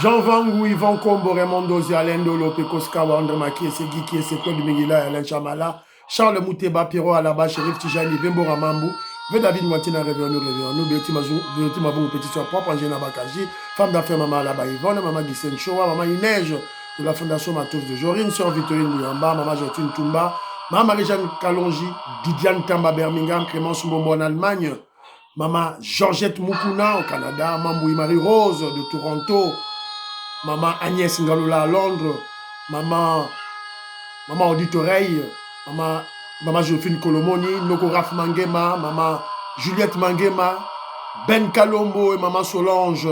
Jean Vangou, Yvan Combo, Raymond Dozi, Alain Dolo, Pekoska, André Maki, Essegui, Kieseko, Dumigila, Alain Chamala, Charles Mouteba, Piro, Alaba, Chérif Tijani, Vembo Ramambou, V. David Mouatina, Réveillon, Béti Mabou, Petit Soir Propre, Angéna Bakaji, femme d'affaires Maman Alaba Yvonne, Maman Gissen Choa, Maman Inej, de la Fondation Matos de Jorine, Sœur Victorine Mouyamba, Maman Jotine Toumba, Maman Marie-Jeanne Kalonji, Didiane Tamba Birmingham, Clémence Mbombo en Allemagne, Maman Georgette Mukuna au Canada, Mamboui Marie-Rose de Toronto, Maman Agnès Ngaloula à Londres, Maman Auditoreille, Maman Josephine Kolomoni, Nogoraf Mangema, Maman Juliette Mangema, Ben Kalombo et Maman Solange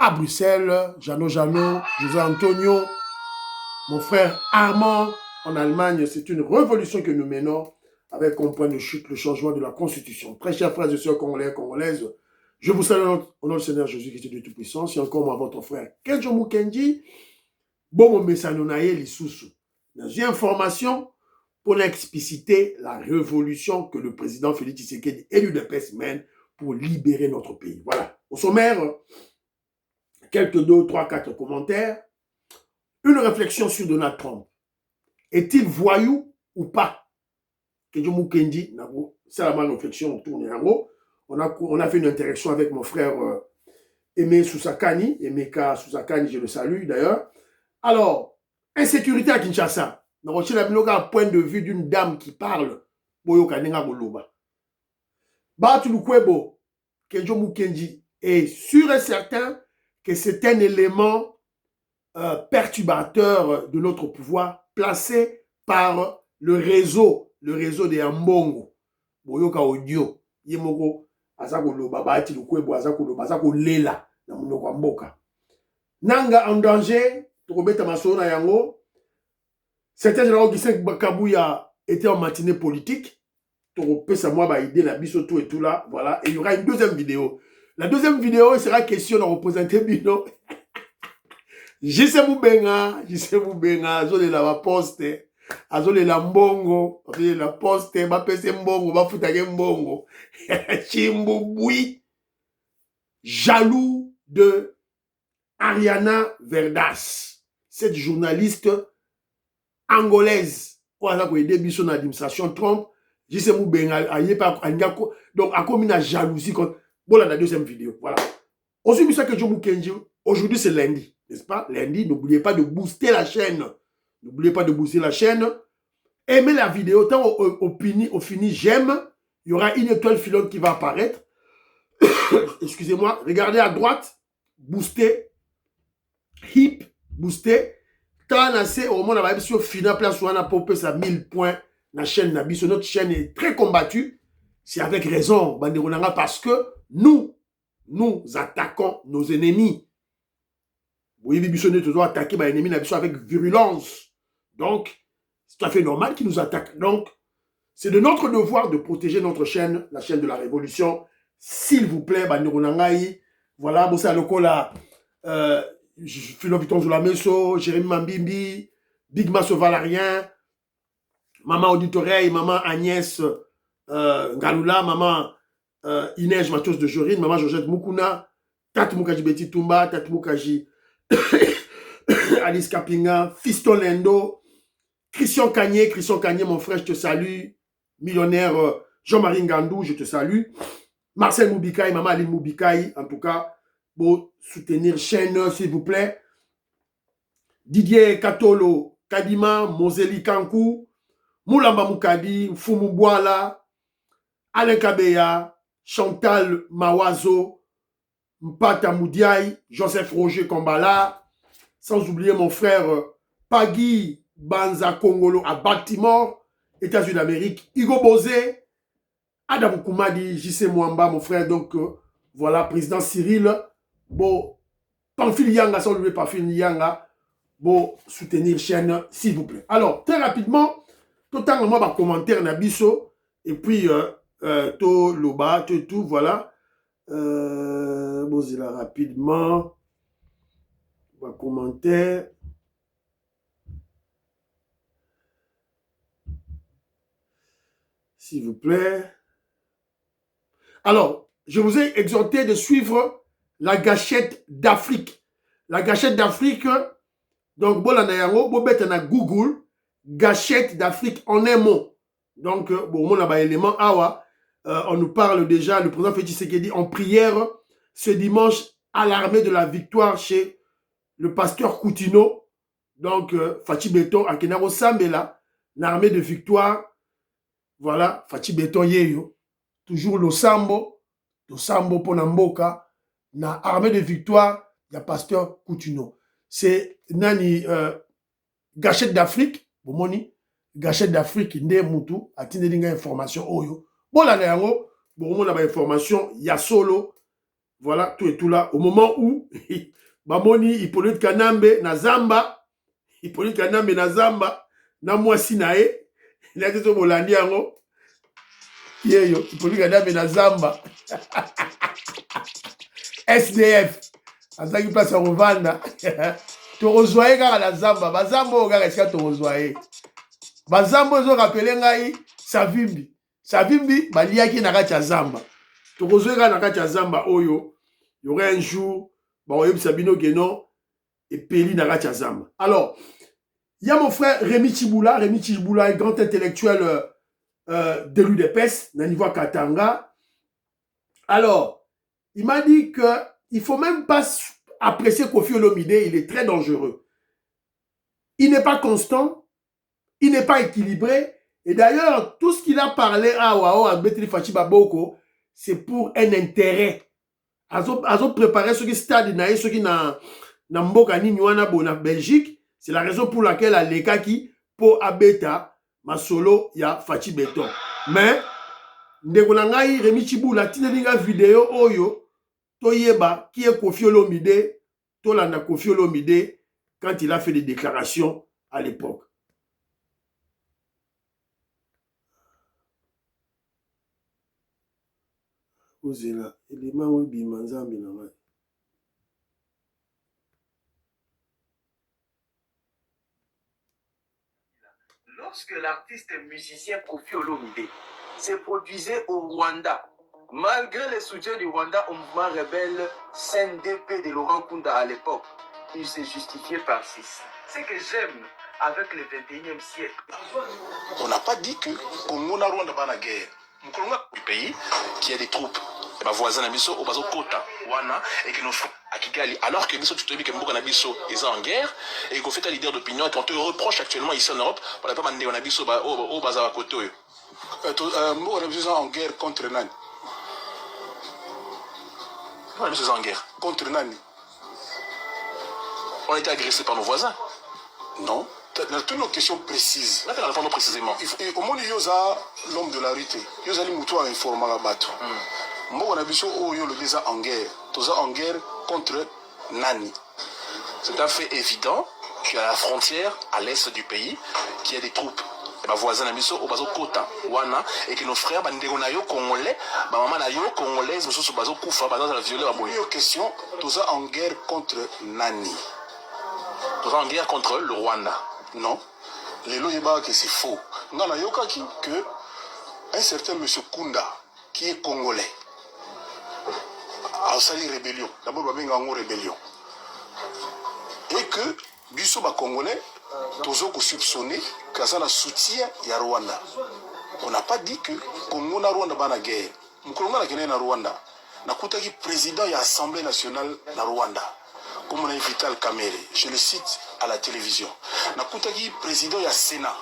à Bruxelles, Jano, José Antonio, mon frère Armand en Allemagne. C'est une révolution que nous menons avec comme point de chute le changement de la Constitution. Très chers frères et sœurs congolais et congolaises, je vous salue au nom du Seigneur Jésus-Christ de Tout-Puissant. C'est encore moi, votre frère Kenjo Mukendi. Bon, mon message, nous n'ayez les sous. Dans une information pour expliciter la révolution que le président Félix Tshisekedi et l'UDPS mènent pour libérer notre pays. Voilà. Au sommaire, quelques 2, 3, 4 commentaires. Une réflexion sur Donald Trump. Est-il voyou ou pas? Kenjo Mukendi, c'est la réflexion autour de Yango. On a fait une interaction avec mon frère Aimé Sousakani, Emeka Sousakani, je le salue d'ailleurs. Alors, insécurité à Kinshasa. Dans le point de vue d'une dame qui parle, Boyoka Nenga Boloba. Batu Lukwebo, Kenjo Mukendi, est sûr et certain que c'est un élément perturbateur de notre pouvoir placé par le réseau des Ambongo. Boyoka Audio, Yemoko, Azako Loba, Bati Lukwebo, Azako Loba, Azako Lela, na Munoko Mboka. Nanga en danger, Tokobeta Masona Yango. Certains généraux qui savent que Kabouya était en matinée politique. Tokopesa moi ba idée la biso tout et tout là, voilà. Et il y aura une deuxième vidéo. La deuxième vidéo sera question de représenter Bino. Jise Moubenga, Zole la poste, Azole la mbongo, la poste, ba pese mbongo, ba futake mbongo. Chimboubui, jaloux de Ariana Verdas, cette journaliste angolaise, pour aider Bisso dans l'administration Trump, Jise Moubenga, donc a commis la jalousie. Bon, la deuxième vidéo, voilà. Aujourd'hui, ça que je vous dis, aujourd'hui c'est lundi, n'est-ce pas? Lundi, n'oubliez pas de booster la chaîne. N'oubliez pas de booster la chaîne. Aimez la vidéo, tant au fini, j'aime. Il y aura une étoile filante qui va apparaître. Excusez-moi, regardez à droite, booster, hip, booster. Tant assez, au moment où on a sur final place où on a popé ça 1000 points, la chaîne Nabiso, notre chaîne est très combattue. C'est avec raison, parce que nous attaquons nos ennemis. Vous voyez, Bibiso ne doit attaquer nos ennemis avec virulence. Donc, c'est tout à fait normal qu'ils nous attaquent. Donc, c'est de notre devoir de protéger notre chaîne, la chaîne de la Révolution. S'il vous plaît, voilà, Bossa Lokola, Philo Viton Zoulameso, Jérémy Mambimbi, Big Masso Valarien, Maman Auditoreille, Maman Agnès Ngaloula, Maman Inej Matos de Jorine, Maman Georgette Mukuna, Tate Mukaji Betty Tumba, Tate Mukaji Alice Kapinga, Fiston Lendo, Christian Kanye, mon frère, je te salue. Millionnaire Jean-Marie Ngandou, je te salue. Marcel Moubikaï, Maman Aline Moubikaï, en tout cas, pour soutenir chaîne, s'il vous plaît. Didier Katolo, Kadima, Moseli Kankou, Moulamba Moukadi, Fumu Bouala, Alain Kabeya, Chantal Mawazo, Mpata Moudiaï, Joseph Roger Kombala, sans oublier mon frère Pagui Banza Kongolo à Baltimore, États-Unis d'Amérique, Igo Bozé, Adam Koumadi, JC Mwamba, mon frère, donc voilà, président Cyril, bon, Pamphile Yanga, sans oublier Pamphile Yanga, bon, soutenir chaîne, s'il vous plaît. Alors, très rapidement, tout le temps, moi, ma commentaire, Nabiso, et puis, to Loba, tout, voilà. Bon, c'est là, rapidement, ma commentaire. S'il vous plaît. Alors, je vous ai exhorté de suivre la gâchette d'Afrique. la gâchette d'Afrique. Donc, bolanda yango, bobeta na Google, gâchette d'Afrique en un mot. Donc, bon, on a un élément, awa, on nous parle déjà, le président Félix Tshisekedi en prière ce dimanche à l'armée de la victoire chez le pasteur Coutinho. Donc, Fachi Beton, à Kenaro Sambela, l'armée de victoire. Voilà, Fachi Beton Yeyo. Toujours le Sambo pour Namboka. Na armée de victoire, il y a pasteur Coutinho. C'est Nani gâchette d'Afrique, bomoni, gâchette d'Afrique, nde mutu, atinde dinga information oyo. Bon la yango, bon la information, il y a solo. Voilà, tout et tout là. Au moment où, bamoni, Hippolyte Kanambe, na Zamba, Hippolyte Kanambe, na Zamba, na mwasi nae, il a dit au Bolandi yango, yeyo, Hippolyte Kanambe, na Zamba, SDF, azaki place à Rwanda, Torozwaye kaka na Zamba, bazamba oyo kaka esika Torozwaye. Bazamba ozo rappele ngai Savimbi. Savimbi baliaki na kati ya Zamba. Torozwaye kaka na kati ya Zamba oyo, il y aurait un jour, baoyebisa bino ke non, epeli na kati ya Zamba. Alors, il y a mon frère Rémi Chiboula, un grand intellectuel de l'UDPS, na niveau Katanga. Alors, il m'a dit que il faut même pas apprécier Koffi Olomide, il est très dangereux. Il n'est pas constant, il n'est pas équilibré. Et d'ailleurs, tout ce qu'il a parlé à Wao, à Beteli Fachi Baboko, c'est pour un intérêt. Azo préparé ce qui stade naï, ce qui na Mboka ni Nywana Bona Belgique. C'est la raison pour laquelle à Lekaki, pour Abeta, Masolo, ya Fachi Beton. Mais, Ndegonangai, Rémi Chiboula, Tinelinga vidéo, Oyo, Toyeba, qui est Koffi Olomide, Tolanda Koffi Olomide, quand il a fait des déclarations à l'époque. Lorsque l'artiste et musicien Koffi Olomide se produisait au Rwanda, malgré les soutiens du Rwanda au mouvement rebelle CNDP de Laurent Kunda à l'époque, il s'est justifié par ceci. Ce que j'aime avec le 21e siècle. On n'a pas dit que Congo na Rwanda ba na guerre. Mukolonga du pays qui a des troupes. Et ma voisin Nabiso au bazo Kota, Wana et qui nous font à Kigali. Alors que Biso tu que Mboka Nabiso est en guerre et qu'on fait un leader d'opinion et qu'on te reproche actuellement ici en Europe, on n'a pas mandé on Nabiso au baza Koto. Mboka Nabiso en guerre contre Nani. On est en guerre contre Nani. On a été agressé par nos voisins. Non. Toutes nos questions précises. Là, tu réponds précisément. Au monde, il y a l'homme de la rue. Il y a l'homme qui informe la bateau. Moi, on a vu ça en guerre. Tous en guerre contre Nani. C'est tout à fait évident qu'à la frontière, à l'est du pays, qu'il y a des troupes. Et ma voisin a mis ça au bazo Kota, Wana, et que nos frères, Bandégonayo, Congolais, ma maman Nayo, Congolaise, nous sommes au bazo Koufa, dans la violée, la boye. Question, tous en guerre contre Nani. Tous en guerre contre le Rwanda. Non, les loyeba que c'est faux. Dans la yokaki que un certain monsieur Kunda qui est congolais a sali rébellion. D'abord il y a une rébellion. Et que biso ba congolais tozo ko soupçonner que ça la soutien ya Rwanda. On n'a pas dit que Congo na Rwanda ba na guerre. Mukolonga na kene na Rwanda. Na kutaki président ya Assemblée nationale na Rwanda. Comme on a Vital Kamere, je le cite à la télévision. Nakutaki président du Sénat,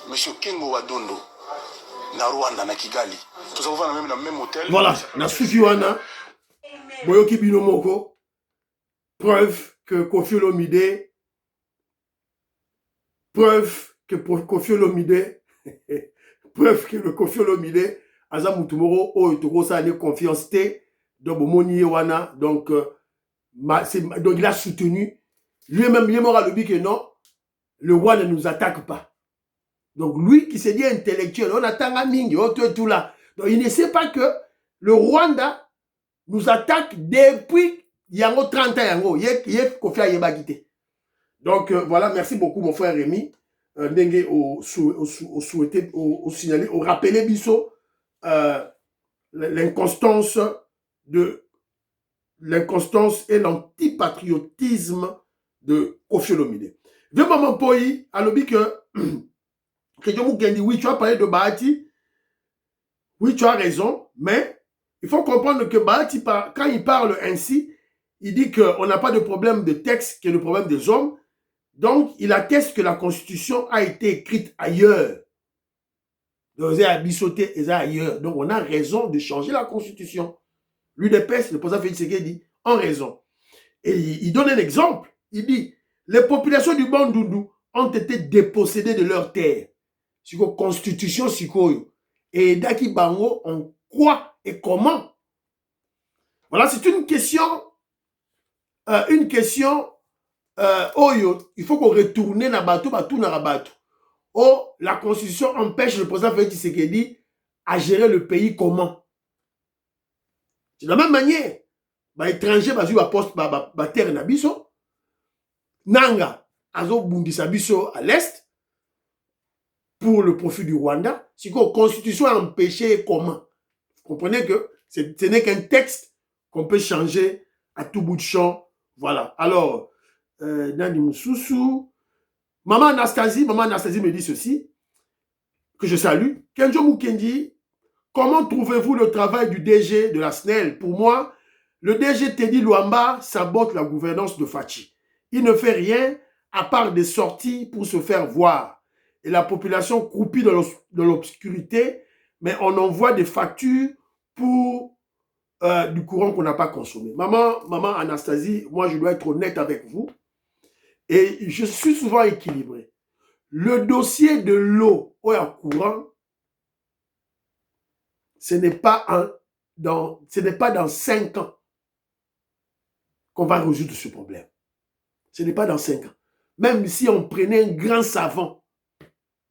M. Kengo Wadondo, na Rwanda, na Kigali. Tous avons même dans le même hôtel. Voilà, na Sukiwana, Boyoki Binomoko, preuve que Koffi Olomide, preuve que le Koffi Olomide, Azamutumoro, Oitoro, ça a confiance, donc Moni Wana, donc il a soutenu lui-même, il m'aura dit que non, le roi ne nous attaque pas. Donc lui qui s'est dit intellectuel, on attend à Mingi, tout là. Donc il ne sait pas que le Rwanda nous attaque depuis Yango 30 ans. Donc voilà, merci beaucoup mon frère Rémi. Dengue au souhaité, au signalé, au rappelé, Bisso, l'inconstance de l'inconstance et l'antipatriotisme de Koffi Olomide. Vieux maman Poi, à l'objet que oui, tu as parlé de Bahati, oui, tu as raison, mais il faut comprendre que Bahati, quand il parle ainsi, il dit qu'on n'a pas de problème de texte, qui est le problème des hommes. Donc, il atteste que la Constitution a été écrite ailleurs. Donc, ailleurs. Donc, on a raison de changer la Constitution. L'UDPS, le président Félix Tshisekedi dit, en raison. Et il donne un exemple. Il dit, les populations du Bandundu ont été dépossédées de leurs terres. C'est la Constitution, et Daki Bango, on quoi et comment? Voilà, c'est une question, il faut qu'on retourne na bateau, Oh, la Constitution empêche le président Félix Tshisekedi à gérer le pays comment? C'est de la même manière. Les étrangers, ils ont terre na biso. Nanga, azo bundisa biso à l'est pour le profit du Rwanda. Si la Constitution a empêché comment? Vous comprenez que ce n'est qu'un texte qu'on peut changer à tout bout de champ. Voilà. Alors, Nani Moussoussou, Maman Anastasie me dit ceci, que je salue. Kenjo Mukendi, comment trouvez-vous le travail du DG de la SNEL? Pour moi, le DG Teddy Luamba sabote la gouvernance de Fachi. Il ne fait rien à part des sorties pour se faire voir. Et la population croupit dans l'obscurité, mais on envoie des factures pour du courant qu'on n'a pas consommé. Maman Anastasie, moi je dois être honnête avec vous. Et je suis souvent équilibré. Le dossier de l'eau au courant, ce n'est pas dans 5 ans qu'on va résoudre ce problème. Ce n'est pas dans 5 ans. Même si on prenait un grand savant,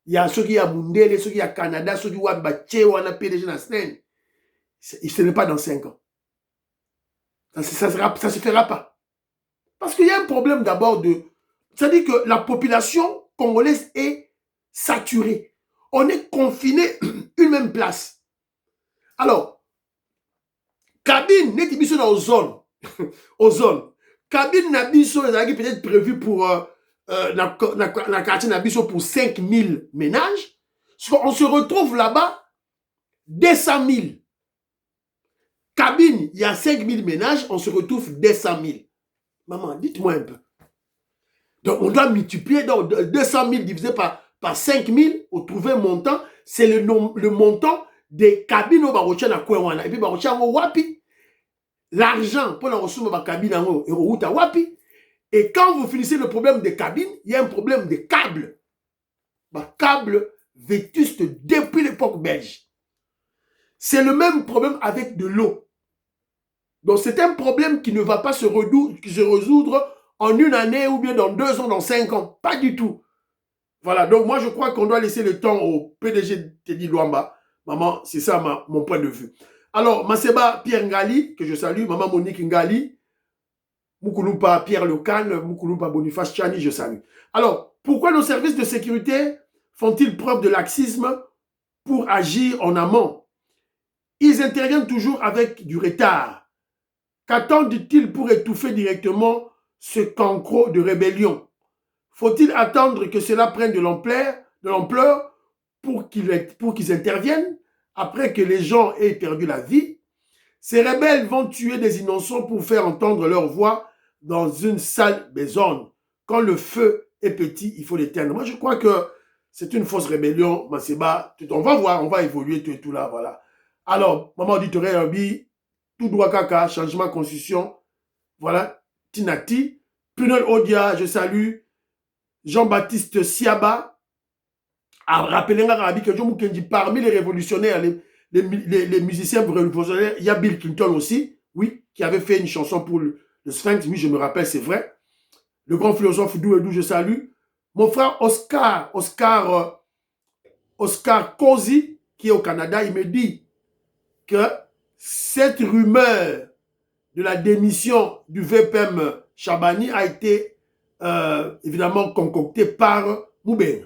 il y a ceux qui ont Mundele, ceux qui ont Canada, ceux qui ont Baché, ou on a PDG dans Snen. Ce n'est pas dans 5 ans. Ça ne se fera pas. Parce qu'il y a un problème d'abord de... C'est-à-dire que la population congolaise est saturée. On est confiné une même place. Alors, cabine n'est pas dans zone. Aux zones. Cabine n'a peut-être prévu pour la quartier Nabiso pour 5000 ménages. On se retrouve là-bas 200 000. Cabine, il y a 5000 ménages, on se retrouve 200 000. Maman, dites-moi un peu. Donc, on doit multiplier, donc 200 000 divisé par 5 000, on trouve un montant, c'est le montant des cabines au Barocha na Kouéwana. Et puis, Barocha au Wapi. L'argent pour la ressource de cabine à Wapi. Et quand vous finissez le problème des cabines, il y a un problème de câbles. Câbles vétustes depuis l'époque belge. C'est le même problème avec de l'eau. Donc, c'est un problème qui ne va pas se résoudre en une année ou bien dans 2 ans, dans 5 ans. Pas du tout. Voilà, donc moi je crois qu'on doit laisser le temps au PDG Teddy Luamba. Maman, c'est ça mon point de vue. Alors, Maseba Pierre Ngali, que je salue, maman Monique Ngali, Moukouloupa Pierre Lecan, Moukouloupa Boniface Chani, je salue. Alors, pourquoi nos services de sécurité font-ils preuve de laxisme pour agir en amont? Ils interviennent toujours avec du retard. Qu'attendent-ils pour étouffer directement ce cancro de rébellion? Faut-il attendre que cela prenne de l'ampleur pour qu'ils interviennent après que les gens aient perdu la vie? Ces rebelles vont tuer des innocents pour faire entendre leur voix dans une salle besogne. Quand le feu est petit, il faut l'éteindre. Moi, je crois que c'est une fausse rébellion. Maseba, on va voir, on va évoluer tout et tout là, voilà. Alors, maman auditorie, tout droit caca, changement constitution, voilà, Tinati, Punel Odia, je salue, Jean-Baptiste Siaba, rappelez que parmi les révolutionnaires, les musiciens révolutionnaires, il y a Bill Clinton aussi, oui, qui avait fait une chanson pour le Sphinx, oui, je me rappelle, c'est vrai. Le grand philosophe Douedou, je salue. Mon frère Oscar Kozi, qui est au Canada, il me dit que cette rumeur de la démission du VPM Chabani a été évidemment concoctée par Moubenga.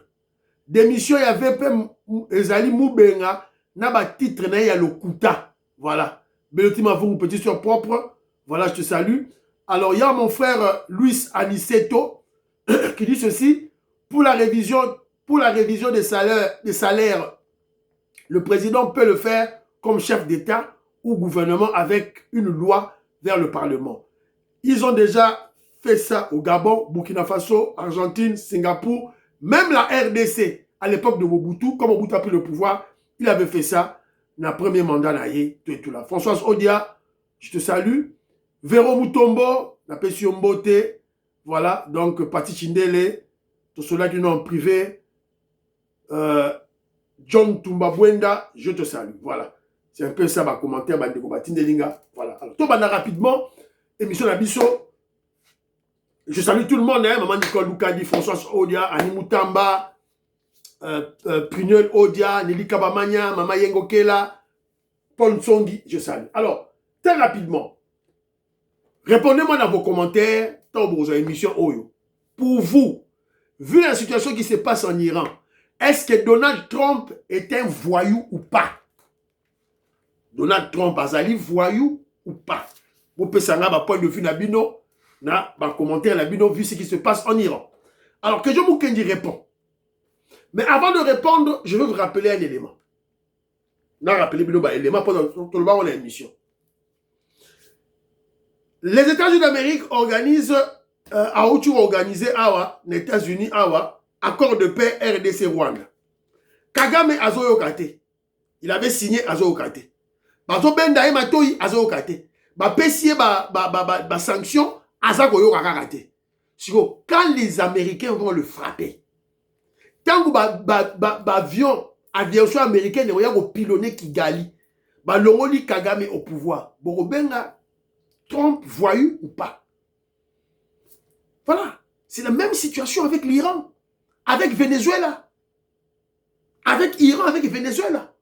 Démission, il y a VPM Ezali Moubenga, n'a pas titre, il y a le Kouta. Voilà. Belotima, vous, petit sur propre. Voilà, je te salue. Alors, il y a mon frère Luis Aniceto qui dit ceci. Pour la révision des salaires, le président peut le faire comme chef d'État ou gouvernement avec une loi vers le Parlement. Ils ont déjà fait ça au Gabon, Burkina Faso, Argentine, Singapour, même la RDC, à l'époque de Mobutu, quand Mobutu a pris le pouvoir, il avait fait ça dans le premier mandat. Tout là. Françoise Odia, je te salue. Véro Mutombo, la Pession Mbote, voilà, donc Pati Chindele, tout cela qui nous en privé, John Tumbabwenda, je te salue, voilà. C'est un peu ça ma commentaire, voilà. Alors, tout rapidement, émission Nabiso. Je salue tout le monde, hein? Maman Nicole Loukadi, Françoise Odia, Annie Moutamba, Prignol Odia, Nelly Kabamania, Maman Yengo Kela, Paul Nsongi, je salue. Alors, très rapidement, répondez-moi dans vos commentaires, dans vos émissions Oyo. Pour vous, vu la situation qui se passe en Iran, est-ce que Donald Trump est un voyou ou pas? Donald Trump azali voyou ou pas? Vous pouvez savoir ma point de vue Nabino, na ma commentaire Nabino vu ce qui se passe en Iran. Alors que je Moukendi répond. Mais avant de répondre, je veux vous rappeler un élément. Na rappeler Bino ba élément pendant tout le monde on a une mission. Les États-Unis d'Amérique organisent organisé awa, les États-Unis awa, accord de paix RDC Rwanda. Kagame azoyo kate. Il avait signé azoyo kate. Bazo benda e matoyi azoyo kate. Ba pesie ba sanction azako yo kate. Siko quand les Américains vont le frapper. Tant que aviation américaine ne va pilonner Kigali. Ba longoli Kagame au pouvoir. Boko benga Trump voyou ou pas. Voilà. C'est la même situation avec l'Iran, avec Venezuela, avec Iran, avec Venezuela.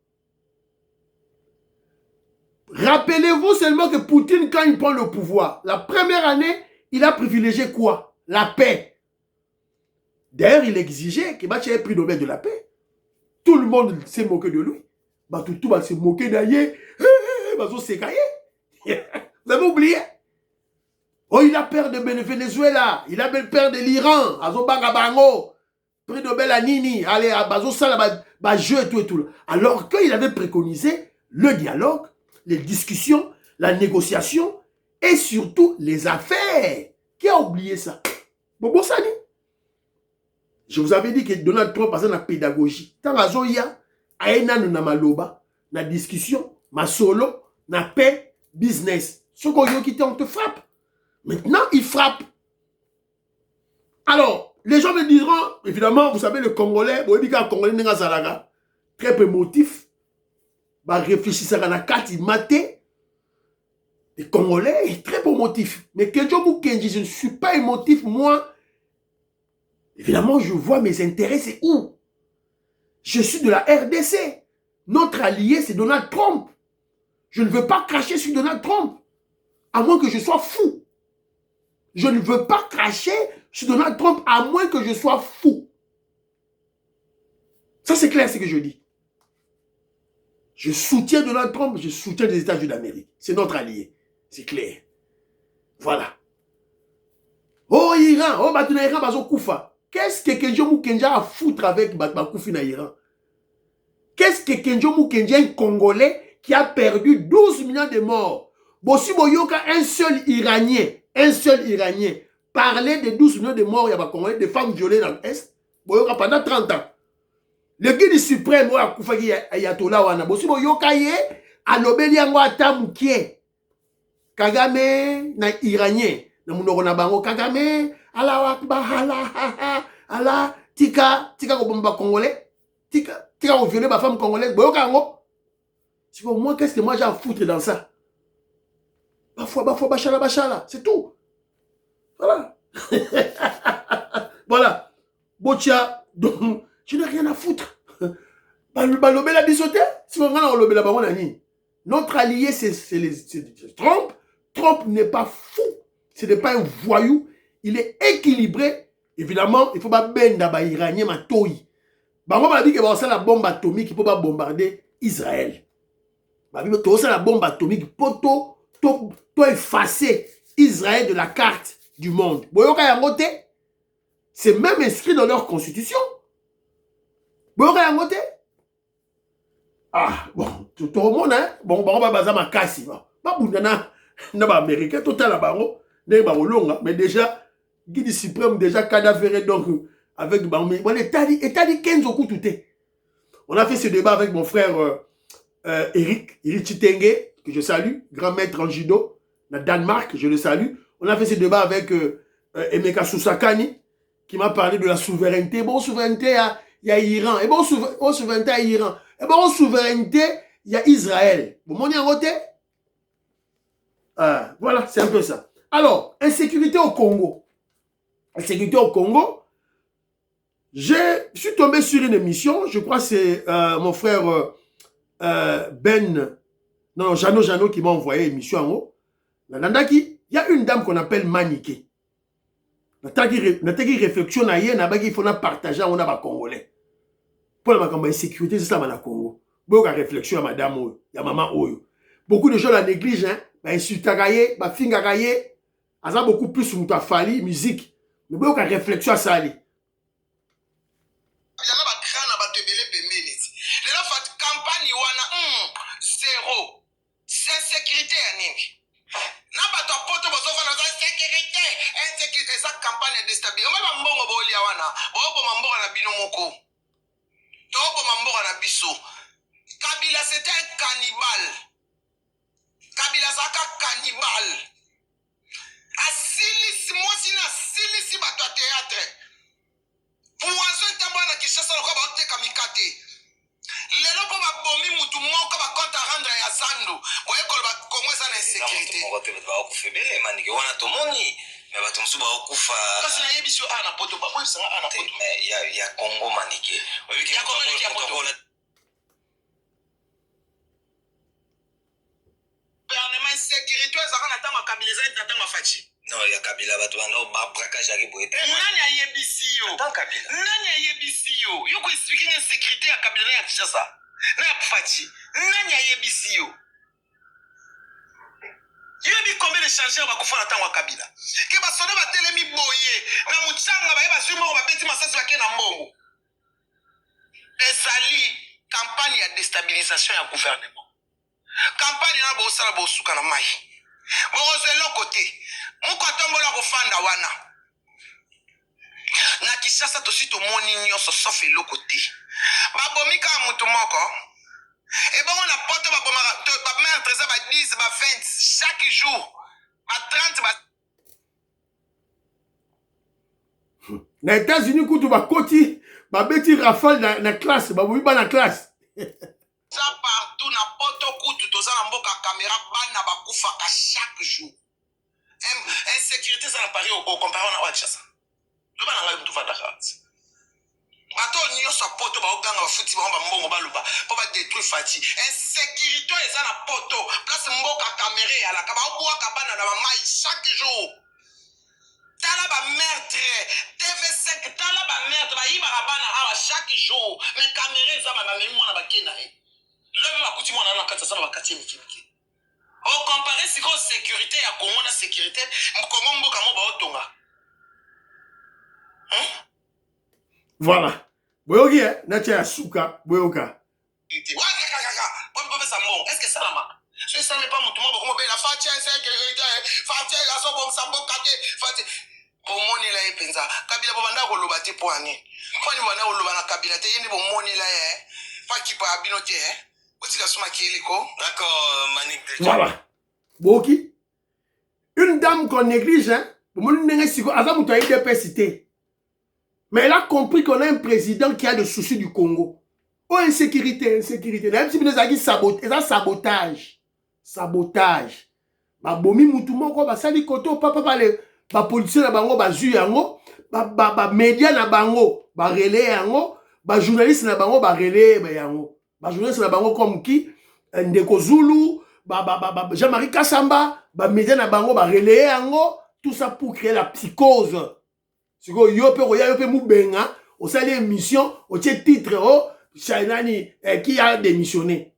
Rappelez-vous seulement que Poutine, quand il prend le pouvoir, la première année, il a privilégié quoi? La paix. D'ailleurs, il exigeait que Bachi ait pris Nobel de la paix. Tout le monde s'est moqué de lui. Tout va se moquer d'ailleurs. Vous avez oublié? Oh, il a peur de Venezuela. Il a peur de l'Iran. Azobanga Bango. Prix Nobel à Nini. Allez, à Bazo Sala, jeu et tout. Alors qu'il avait préconisé le dialogue, les discussions, la négociation et surtout les affaires. Qui a oublié ça? Bobo Sani. Je vous avais dit que Donald Trump a la pédagogie. Tant Azoya, Aena Namaloba, la discussion, ma solo, na paix, business. Ce qu'on y a on te frappe. Maintenant, il frappe. Alors, les gens me diront, évidemment, vous savez, le Congolais, très peu émotif, réfléchissez à la carte, il maté. Le Congolais est très peu émotif. Mais que je ne suis pas émotif, moi. Évidemment, je vois mes intérêts, c'est où? Je suis de la RDC. Notre allié, c'est Donald Trump. Je ne veux pas cracher sur Donald Trump. À moins que je sois fou. Je ne veux pas cracher sur Donald Trump à moins que je sois fou. Ça, c'est clair, ce que je dis. Je soutiens Donald Trump, je soutiens les États-Unis d'Amérique. C'est notre allié. C'est clair. Voilà. Oh, Iran. Oh, Batuna Iran, Bazo Koufa. Qu'est-ce que Kenjo Moukenja a foutre avec Bakoufi na Iran? Qu'est-ce que Kenjo Moukenja, un Congolais qui a perdu 12 millions de morts? Bossi Boyoka, un seul Iranien, parlait de 12 millions de morts, il y a des Congolais, des femmes violées dans l'Est, Boyoka pendant 30 ans. Le guide suprême, Koufaki Ayatollah Wana, Bossi Boyoka ye, alobeli yango atamukie. Kagame, na Iranien, na munoko bango, Kagame, ala wakba, ala, tika kobomba Congolais, tika violer ma femme congolaise, Boyoka yango. C'est pour moi, qu'est-ce que moi j'ai à foutre dans ça? Bachala, c'est tout. Voilà. Voilà. Botia, donc, je n'ai rien à foutre. Balobé bisoté, si on a lobé la baronne, notre allié, c'est Trump. Trump n'est pas fou. Ce n'est pas un voyou. Il est équilibré. Évidemment, il ne faut pas benda ba iranien ma toy. Bango ba dit que ça la bombe atomique qui peut pas bombarder Israël. Ba dit que ça la bombe atomique poto to effacer Israël de la carte du monde. Boyoka yangote, c'est même inscrit dans leur constitution. Boyoka yangote. Ah, bon, tout le monde, hein? Bon, on va baser ma casse. Pas boudana, n'a pas américain, total à baro, n'est pas longa, mais déjà, Guide suprême, déjà cadavéré, donc, avec bon, état dit 15 au coup tout est. On a fait ce débat avec mon frère Eric Chitenge, que je salue, grand maître en judo, dans Danemark, je le salue. On a fait ce débat avec Emeka Susakani, qui m'a parlé de la souveraineté. Bon, souveraineté, il y a Iran. Et bon, souveraineté, il y a Iran. Et bon, souveraineté, il y a Israël. Vous m'en côté? Voilà, c'est un peu ça. Alors, insécurité au Congo. Insécurité au Congo. Je suis tombé sur une émission, je crois que c'est mon frère Jano qui m'a envoyé l'émission en haut. Il y a une dame qu'on appelle Maniké. Nataki réflexion na ye na baki il faut partager on a ba congolais. Pour la sécurité c'est ça na Congo. Beaucoup de réflexion à madame oyo, ya maman oyo. Beaucoup de gens la négligent hein, ba insultaka ye, ba fingaka ye. Asa beaucoup plus muto afali musique. Mais beaucoup de réflexion à ça ali. Kabila c'était un cannibale. Kabila zaka cannibale. Asili simosina asili si bato théâtre. Poison tambo na Kinshasa lokwa ba te kamikate. Lelo po ba bomi mutu moko ba compte rendre ya Zando. Boye ko ba Congo za na sécurité. Moko te ba ku febele manike wana to moni. Mais bato musu ba okufa. Kasi na yebiso ana poto ba boye sanga ana poto. Ya Congo manike. Ya Congo manike ya poto. Gouvernement sécurité ezaka na tango Kabila za na tango fachi. Non, ya Kabila bato bando ba braquage ya boyete. Nani ayebisi yo? Tant Kabila. Nani ayebisi yo? Yo ko expliquer une sécurité ya Kabila ya Kinshasa. Na ya fachi. Nani ayebisi yo? Yo bi combien de changeurs ba kufa na tango Kabila? Ke ba soda ba telemi boye na muchanga ba yeba zimo ba beti masasi ba ke na mbongo. Ezali campagne ya déstabilisation ya gouvernement. Campagne na bo sala bo suka na mai. Bozo lokote. Muko tombola ko fanda wana. Na Kinshasa to sito moni nyoso sauf lokote. Ba bomika mutu moko. Et bon on a porté ba bomaka ba meurtre ça ba 10 ba 20 chaque jour. Ba 30 ba Na États-Unis kutu ba koti ba beti rafale na classe ba bomi ba na classe. Ça partout na poto kutu to za na mboka caméra bana ba kufa ka chaque jour. Insécurité ça na Paris au comparé na Kinshasa. Le bana ngai mutu fanda khatsi. Bato nyoso poto ba oganga ba futi ba mbongo ba luba po ba détruire fati. Insécurité ça na poto place mboka caméra ala ka ba obwa ka bana na ba mai chaque jour. Tala ba meurtre TV5 tala ba meurtre ba yiba ka bana awa chaque jour mais caméra ça ba memi mwana ba kena e. Le ba kuti mwana na kata ça ba kati mikiki. Au comparé si ko sécurité ya Congo na sécurité Congo mboka mo ba otonga. Hein? Voilà. Boyoki hein, na tia suka, boyoka. Est-ce que ça va? Je ne sais pas mon tout le monde la fatia sécurité fatia la so bom sambo kate fatia bomoni la epenza Kabila bobanda ko loba te poani ko ni bana ko loba na Kabila te yeni bomoni la fa ki pa binote otika suma kieliko. D'accord Manik. Voilà. Boki. Une dame qu'on néglige hein, bomoni nenge siko azamu to IDP cité. Mais elle a compris qu'on a un président qui a le souci du Congo. Oh, insécurité. Même si nous avons dit sabotage. Sabotage. Ba bomi mutu moko ba sali koto papa ba policier na bango ba zu yango, ba média na bango ba relais yango, ba journaliste na bango ba relais yango. Ba journaliste na bango comme qui Ndeko Zulu, ba Jean-Marie Kassamba, ba média na bango ba relais yango, tout ça pour créer la psychose. Si vous avez Moubenga, vous avez émission, vous avez titre, qui a démissionné.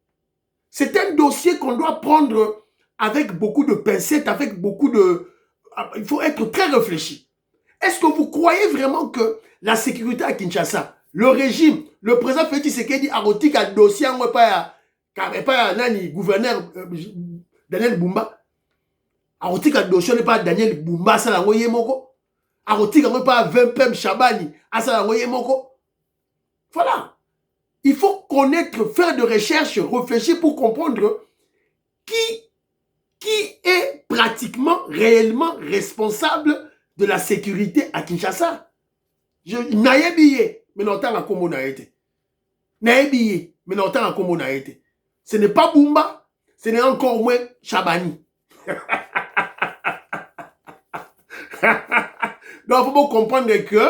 C'est un dossier qu'on doit prendre avec beaucoup de pincettes, avec beaucoup de... Il faut être très réfléchi. Est-ce que vous croyez vraiment que la sécurité à Kinshasa, le régime, le président Félix Tshisekedi a retiré un dossier en pas nani gouverneur Daniel Bumba, a retiré un dossier n'est pas Daniel Bumba ça la voyé moko, a retiré pas 20 pem Chabani à ça la voyé moko. Voilà. Il faut connaître, faire de recherches, réfléchir pour comprendre qui est pratiquement, réellement responsable de la sécurité à Kinshasa. Naye billet, mais n'entend à Kombo na été. Naye billet, mais n'entend à Kombo na été. Ce n'est pas Bumba, ce n'est encore moins Chabani. Donc, il faut comprendre que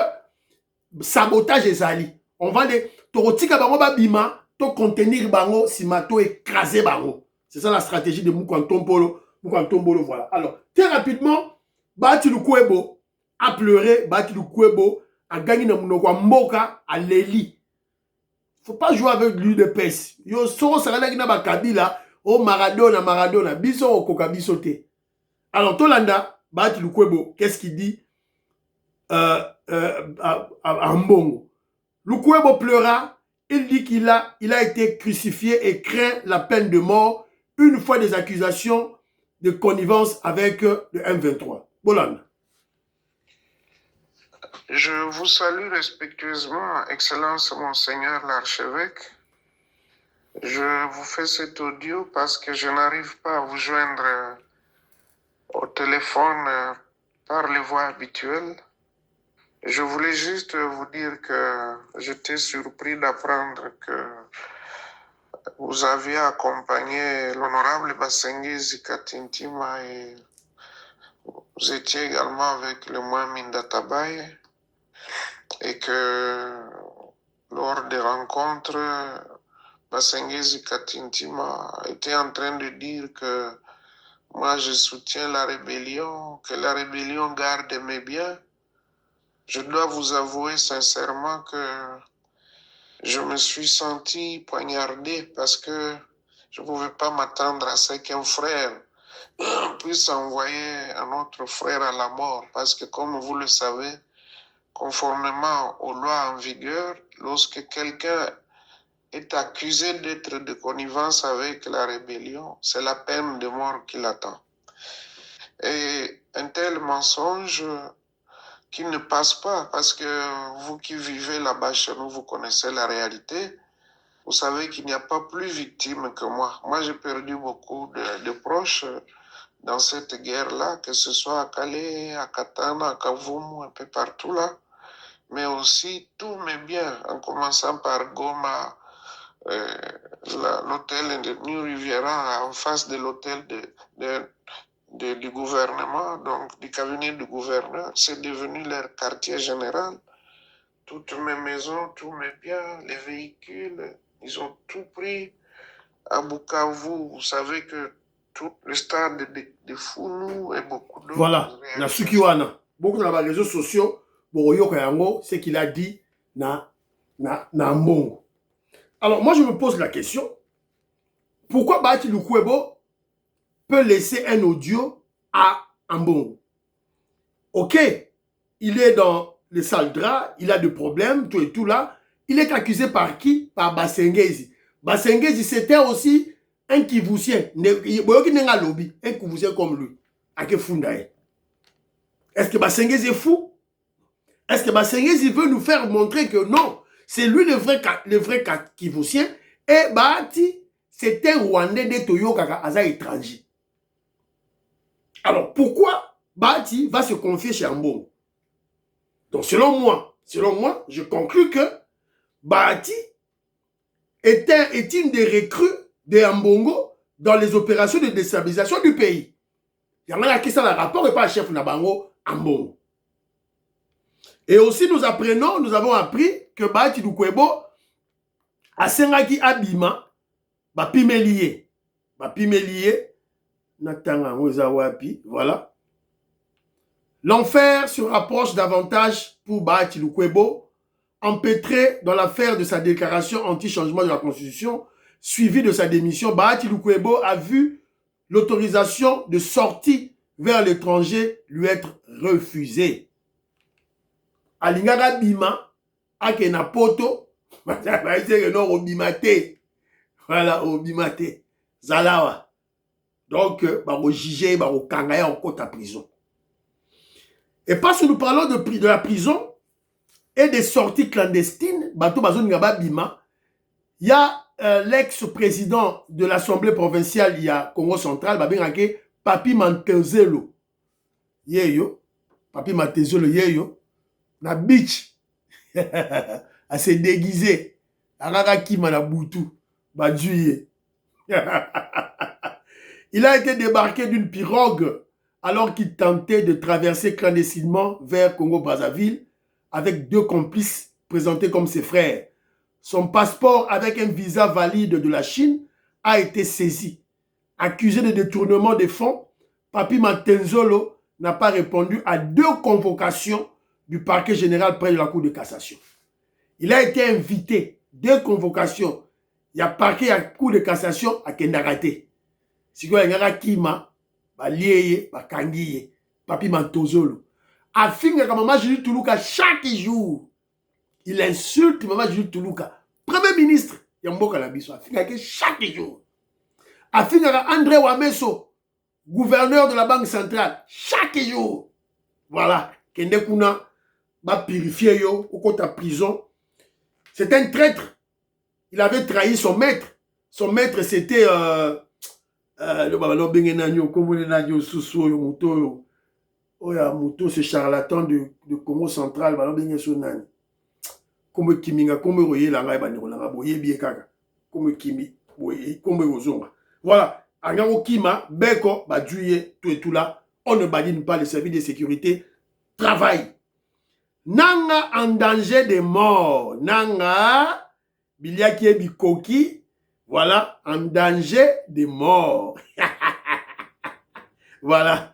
sabotage est ali. On va les torotika bango ba bima, to contenir bango simato écraser bango. C'est ça la stratégie de Moukantombolo. Moukantombolo, voilà. Alors, très rapidement, Bahati Lukwebo a pleuré, Bahati Lukwebo a gagné dans Mounokwa Mboka à Leli. Faut pas jouer avec lui de pèse. Yo soro sarana gina ba Kabila, oh Maradona, Maradona, biso o koka bisote. Alors, Tolanda, Bahati Lukwebo, qu'est-ce qu'il dit à Mbongo? Lukwebo pleura, il dit qu'il a été crucifié et craint la peine de mort une fois des accusations de connivence avec le M23. Bolanda. Je vous salue respectueusement, Excellence Monseigneur l'archevêque. Je vous fais cet audio parce que je n'arrive pas à vous joindre au téléphone par les voies habituelles. Je voulais juste vous dire que j'étais surpris d'apprendre que vous aviez accompagné l'honorable Basengezi Katintima et vous étiez également avec le Mohamed Databaye et que lors des rencontres, Basengezi Katintima était en train de dire que moi je soutiens la rébellion, que la rébellion garde mes biens. Je dois vous avouer sincèrement que je me suis senti poignardé parce que je ne pouvais pas m'attendre à ce qu'un frère puisse envoyer un autre frère à la mort. Parce que comme vous le savez, conformément aux lois en vigueur, lorsque quelqu'un est accusé d'être de connivence avec la rébellion, c'est la peine de mort qui l'attend. Et un tel mensonge qui ne passe pas, parce que vous qui vivez là-bas chez nous, vous connaissez la réalité. Vous savez qu'il n'y a pas plus victime que moi. Moi, j'ai perdu beaucoup de proches dans cette guerre-là, que ce soit à Calais, à Katana, à Kavumu, un peu partout là. Mais aussi tous mes biens, en commençant par Goma, l'hôtel de New Riviera, en face de l'hôtel du gouvernement, donc du cabinet du gouverneur, c'est devenu leur quartier général. Toutes mes maisons, tous mes biens, les véhicules, ils ont tout pris. À Bukavu, vous savez que tout le stade de Founou et beaucoup d'autres. Voilà, na Sukiwana. Beaucoup de les réseaux sociaux, ce qu'il a dit na Mbongo. Alors, moi, je me pose la question, pourquoi Bahati Lukwebo peut laisser un audio à Mbongo? Ok, il est dans les sales draps, il a des problèmes, tout et tout là. Il est accusé par qui? Par Basengezi. Basengezi, c'était aussi un Kivousien. Un Kivousien comme lui. Est-ce que Basengezi est fou? Est-ce que Basengezi veut nous faire montrer que non, c'est lui le vrai Kivousien et Bahati, c'est un Rwandais de Toyo Kaka Aza étranger. Alors, pourquoi Bahati va se confier chez Mbongo? Donc, selon moi, je conclus que Bahati est une des recrues de Mbongo dans les opérations de déstabilisation du pays. Il y en a qui sont dans le rapport et pas le chef Nabango Mbongo. Et aussi, nous avons appris que Bahati Lukwebo a Sengaki Abima, Bapimelié, voilà. L'enfer se rapproche davantage pour Bahati Lukwebo, empêtré dans l'affaire de sa déclaration anti-changement de la Constitution, suivie de sa démission. Bahati Lukwebo a vu l'autorisation de sortie vers l'étranger lui être refusée. Alingaka bima, ake na poto, non obimate. Voilà, obimate. Zalawa. Donc, baro jugé, baro kangaya en côte à prison. Et parce que nous parlons de la prison et des sorties clandestines, bato bazo ngaba bima, il y a l'ex-président de l'Assemblée provinciale, il y a Congo central, babengake Papi Mantezelo. Yeyo, Papi Mantezelo yeyo, na beach, à se déguiser, à Rarakima na Boutou, badjuye. Il a été débarqué d'une pirogue alors qu'il tentait de traverser clandestinement vers Congo-Brazzaville avec 2 complices présentés comme ses frères. Son passeport avec un visa valide de la Chine a été saisi. Accusé de détournement des fonds, Papi Mantenzolo n'a pas répondu à 2 convocations du parquet général près de la Cour de cassation. Il a été invité, 2 convocations. Il y a parquet à la Cour de cassation à Kendarate. Si vous avez un kima, lié, kangiye, Papi Mantenzolo. Afin que Maman Julie Toulouka chaque jour, il insulte Maman Julie Toulouka. Premier ministre, Yamboka Labiso, afin que chaque jour. Afin que André Wameso, gouverneur de la Banque centrale, chaque jour. Voilà. Kende Kuna va purifier yo, au côté de prison. C'est un traître. Il avait trahi son maître. Son maître, c'était le Bengenagno, comme le Nagno Sousso, le Mouto. Oya Mouto, ce charlatan de Congo central, comme Kiminga, comme Royer, la Raïba, la Boye, Biekaka, comme Kimi, comme Rozonga. Voilà. Angaro Kima, Beko, Badjuye, tout et tout là, on ne badine pas, les services de sécurité travaillent. Nanga en danger de mort. Nanga, Biliaki Bikoki, voilà, en danger de mort. Voilà.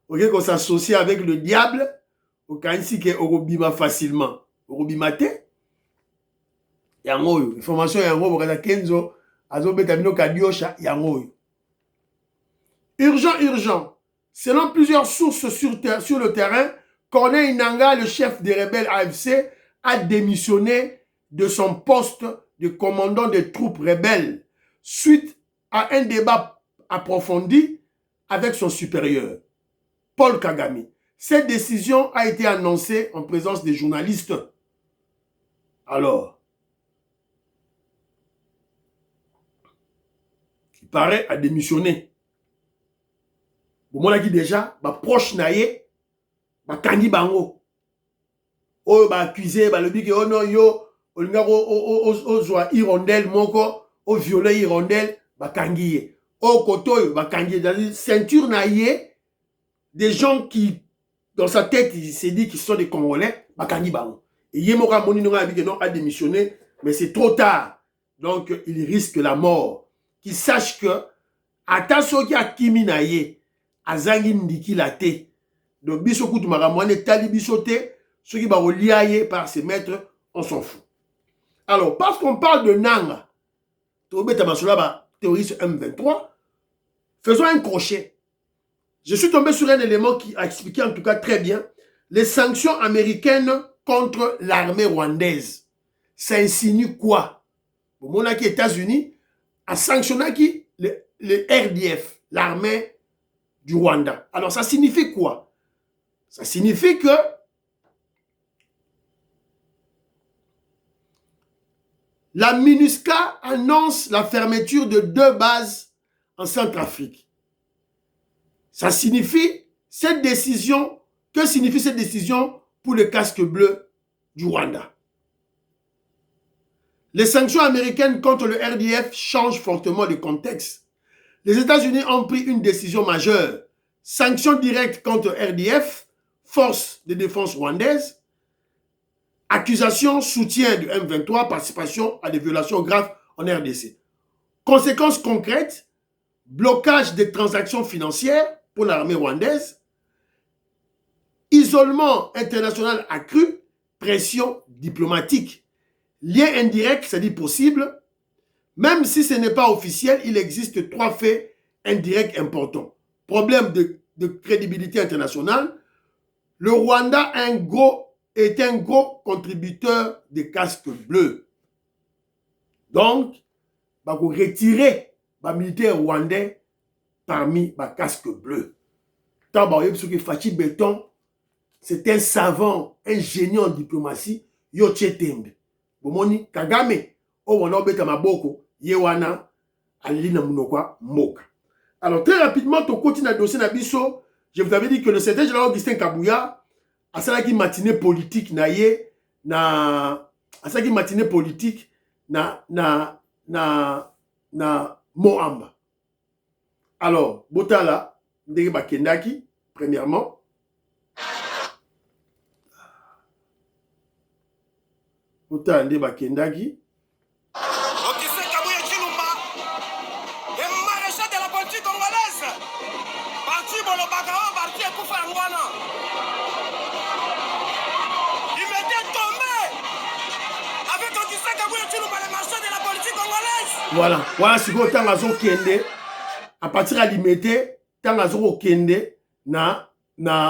Ok, qu'on s'associe avec le diable, au cas ici que Orobima facilement. Orobimate, yangoyo. Information yangoyo, bokata kenzo, azo betamino kadiosha, yangoyo. Urgent, urgent. Selon plusieurs sources sur le terrain, Corneille Nangaa, le chef des rebelles AFC, a démissionné de son poste de commandant des troupes rebelles suite à un débat approfondi avec son supérieur, Paul Kagame. Cette décision a été annoncée en présence des journalistes. Alors, il paraît à démissionner. Bon, qui déjà, proche naïe, kangi bango. Oh, accusé, le dit que oh non, yo, o zoa hirondelle moko, o violet hirondelle, kangi. Oh, koto, kangi. Ceinture naïe, des gens qui, dans sa tête, il s'est dit qu'ils sont des Congolais, kangi bango. Et Yemoka Monino a dit que non, a démissionné, mais c'est trop tard. Donc, il risque la mort. Qu'il sache que, attention qui a kimi naïe, azangi ndiki la te. Donc, biso kutu maramwane tali bisote, ceux qui va liailler par ses maîtres, on s'en fout. Alors, parce qu'on parle de Nanga, terroriste M23, faisons un crochet. Je suis tombé sur un élément qui a expliqué en tout cas très bien les sanctions américaines contre l'armée rwandaise. Ça insinue quoi? Au moment où les États-Unis a sanctionné le RDF, l'armée du Rwanda. Alors, ça signifie quoi? Ça signifie que la MINUSCA annonce la fermeture de 2 bases en Centrafrique. Ça signifie cette décision, que signifie cette décision pour le casque bleu du Rwanda? Les sanctions américaines contre le RDF changent fortement le contexte. Les États-Unis ont pris une décision majeure. Sanctions directes contre RDF, force de défense rwandaise, accusation, soutien du M23, participation à des violations graves en RDC. Conséquences concrètes, blocage des transactions financières pour l'armée rwandaise, isolement international accru, pression diplomatique. Lien indirect, c'est-à-dire possible, même si ce n'est pas officiel, il existe 3 faits indirect important. Problème de crédibilité internationale. Le Rwanda est un gros contributeur des casques bleus. Donc, il faut retirer les militaires rwandais parmi les casques bleus. Tant que Fachi Béton, c'est un savant, un génie en diplomatie, Yoche Tembe. Bomoni Kagame, on a obéta maboko, Yewana, Alina Munokwa, Moka. Alors, très rapidement, tu continues à dossier Nabiso. Je vous avais dit que le secrétaire général Augustin Kabouya a ça qui matinée politique na matinée politique na Moamba. Alors, Botala, Ndege Bakendaki, premièrement. Botala Ndege Bakendaki. Augustin Kabouya Chilumba, le maréchal de la politique congolaise. Parti Bolobagao, parti Koufangwana. Il m'était tombé avec Augustin Kabouya Chilumba, le maréchal de la politique congolaise. Voilà ce que tant azo kende à partir à limiter tant azo kende na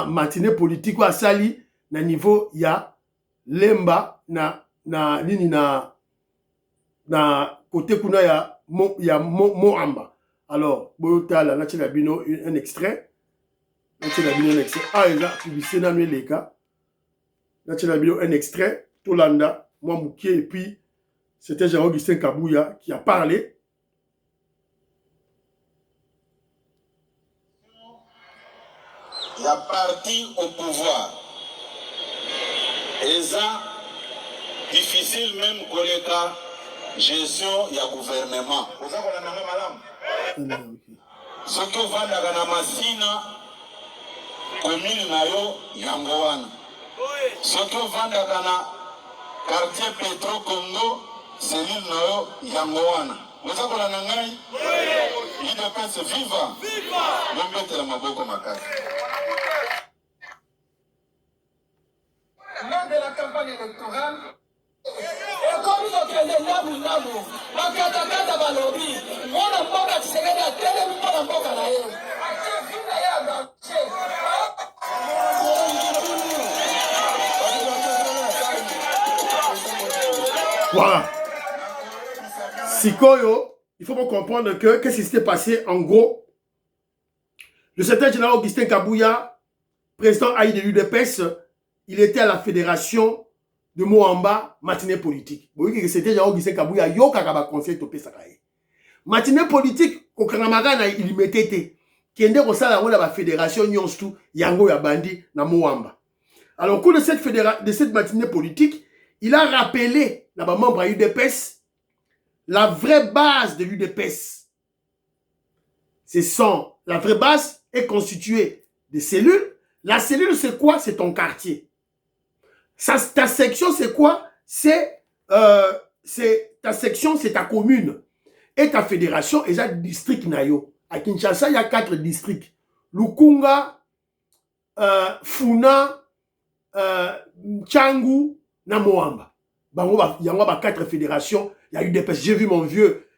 matinée politique ou sali na niveau ya lemba na côté kuna ya Moamba. Alors Boyotala na tshela bino un extrait. Na tshela bino un extrait. Ah il a publié na les cas. Na tshela bino un extrait Tolanda moi Mouké et puis c'était Jean-Augustin Kabouya qui a parlé. Il y a parti au pouvoir. Et ça, difficile même pour l'État, gestion, il y a gouvernement. Vous avez madame. Ce que vous avez dans Massina, commune Nayo, Yangoana. Ce que vous avez dans quartier Petro Congo, cellule Nayo, Yangoana. Vous avez la nangai? Il dépense viva. Même mettre la maboko makasi. Lors de la campagne électorale, et comme nous avons fait Nabu, la Katakata Balobi, on a pas de série à télé, on a pas de l'air. Voilà. Sikoyo, il faut comprendre que qu'est-ce qui s'était passé en gros. Le secrétaire général Augustin Kabouya, président AI de l'UDPS, il était à la fédération de Moamba, matinée politique. Vous voyez que c'était secrétaire général Augustin Kabouya, yo kakaba conseil topé sakaye. Matinée politique, au Kanamaga il mettait kende kosala wona ba fédération nyonstu yango ya bandi na Moamba. Alors au cours de cette matinée politique, il a rappelé na ba membre à l'UDPS la vraie base de l'UDPS. La vraie base est constituée de cellules. La cellule, c'est quoi? C'est ton quartier. Ta section, c'est quoi? Ta section, c'est ta commune. Et ta fédération, et ça, district Nayo. À Kinshasa, il y a 4 districts. Lukunga, Funa, Tchangu, Namoamba. Il y a 4 fédérations. Il y a eu des j'ai vu mon vieux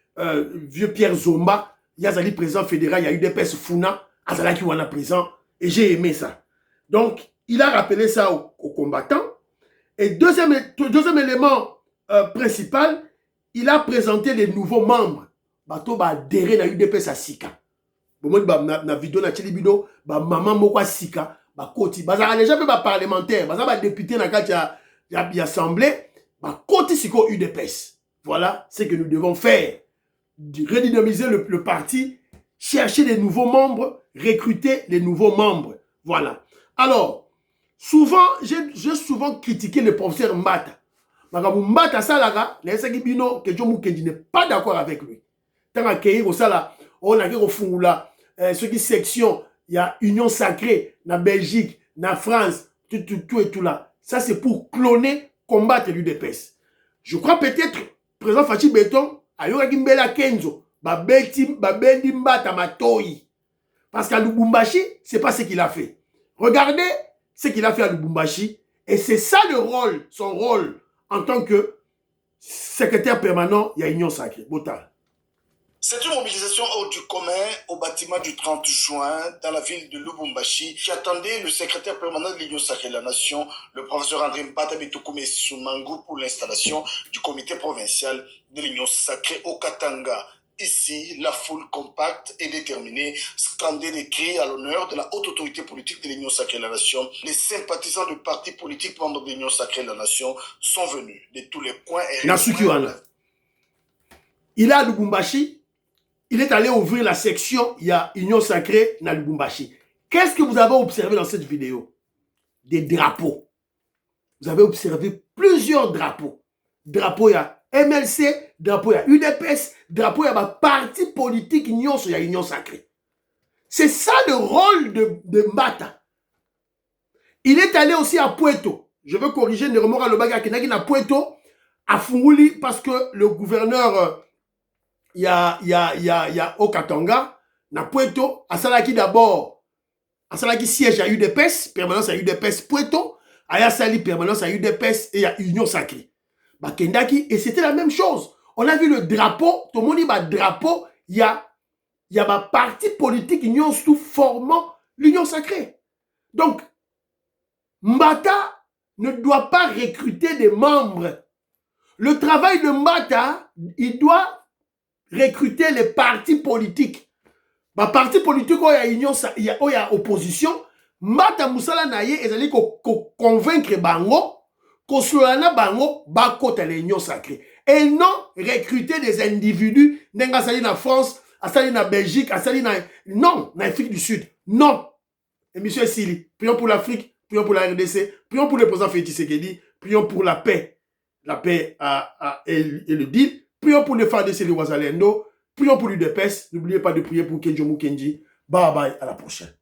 Pierre Zomba, il y a eu président fédéral, il y a eu des Funa, Azalaki Wana présent, et j'ai aimé ça. Donc, il a rappelé ça aux combattants. Et deuxième élément principal, il a présenté les nouveaux membres. Bato ba adhéré na UDPS à Sika. Bon, na vidéo na Tchelibido, ba maman moko Sika, ba koti, bazara déjà ba parlementaire, bazara ba député na kati ya assemblée, ba koti siko UDPS. Voilà ce que nous devons faire. Redynamiser le parti, chercher des nouveaux membres, recruter les nouveaux membres. Voilà. Alors, souvent, j'ai souvent critiqué le professeur Mbata. Mbata Salaga, je n'est pas d'accord avec lui. Tant que Sala, on a ce qui section, il y a Union Sacrée, na Belgique, na France, tout et tout là. Ça, c'est pour cloner, combattre l'UDPS. Je crois peut-être président Fachi Béton, ayoka kimbela Kenzo, babendi mbata matoi. Parce qu'à Lubumbashi, c'est pas ce qu'il a fait. Regardez ce qu'il a fait à Lubumbashi. Et c'est ça le rôle, son rôle, en tant que secrétaire permanent, il y a Union Sacrée. Botal. C'est une mobilisation hors du commun au bâtiment du 30 juin dans la ville de Lubumbashi qui attendait le secrétaire permanent de l'Union sacrée de la Nation, le professeur André Mbata Bitukume Sumangu, pour l'installation du comité provincial de l'Union sacrée au Katanga. Ici, la foule compacte et déterminée scandait des cris à l'honneur de la haute autorité politique de l'Union sacrée de la Nation. Les sympathisants de partis politiques membres de l'Union sacrée de la Nation sont venus de tous les coins et il est à Lubumbashi, il est allé ouvrir la section, il y a Union sacrée dans Lubumbashi. Qu'est-ce que vous avez observé dans cette vidéo? Des drapeaux. Vous avez observé plusieurs drapeaux. Drapeaux, il y a MLC, drapeau, il y a UDPS, drapeau, il y a parti politique, il y a Union sacrée. C'est ça le rôle de Mbata. Il est allé aussi à Puerto. Je veux corriger Neromora Lobaga qui n'a Puerto, à Funguli, parce que le gouverneur, il y a au Katanga, na Puerto, à Salaki d'abord, à Salaki siège à UDPS, permanence à UDPS Puerto, à Sali permanence à UDPS et à Union sacrée. Bakendaki, et c'était la même chose. On a vu le drapeau, tout le monde dit drapeau, il y a parti politique, union tout formant l'Union sacrée. Donc, Mbata ne doit pas recruter des membres. Le travail de Mbata, il doit recruter les partis politiques. Parti politique, il y a opposition. Mbata Moussala Naye, ils allaient convaincre Bango, Kosolana Bango, Bakota l'Union sacrée. Et non recruter des individus, n'enga sali na France, à sali na Belgique, à sali na... Non, na Afrique du Sud. Non. Et monsieur Sili, prions pour l'Afrique, prions pour la RDC, prions pour le président Félix Tshisekedi, prions pour la paix. La paix et le deal. Prions pour les FARDC et les Ouazalendo. Prions pour l'UDPS. N'oubliez pas de prier pour Kenjomu Kenji. Bye bye, à la prochaine.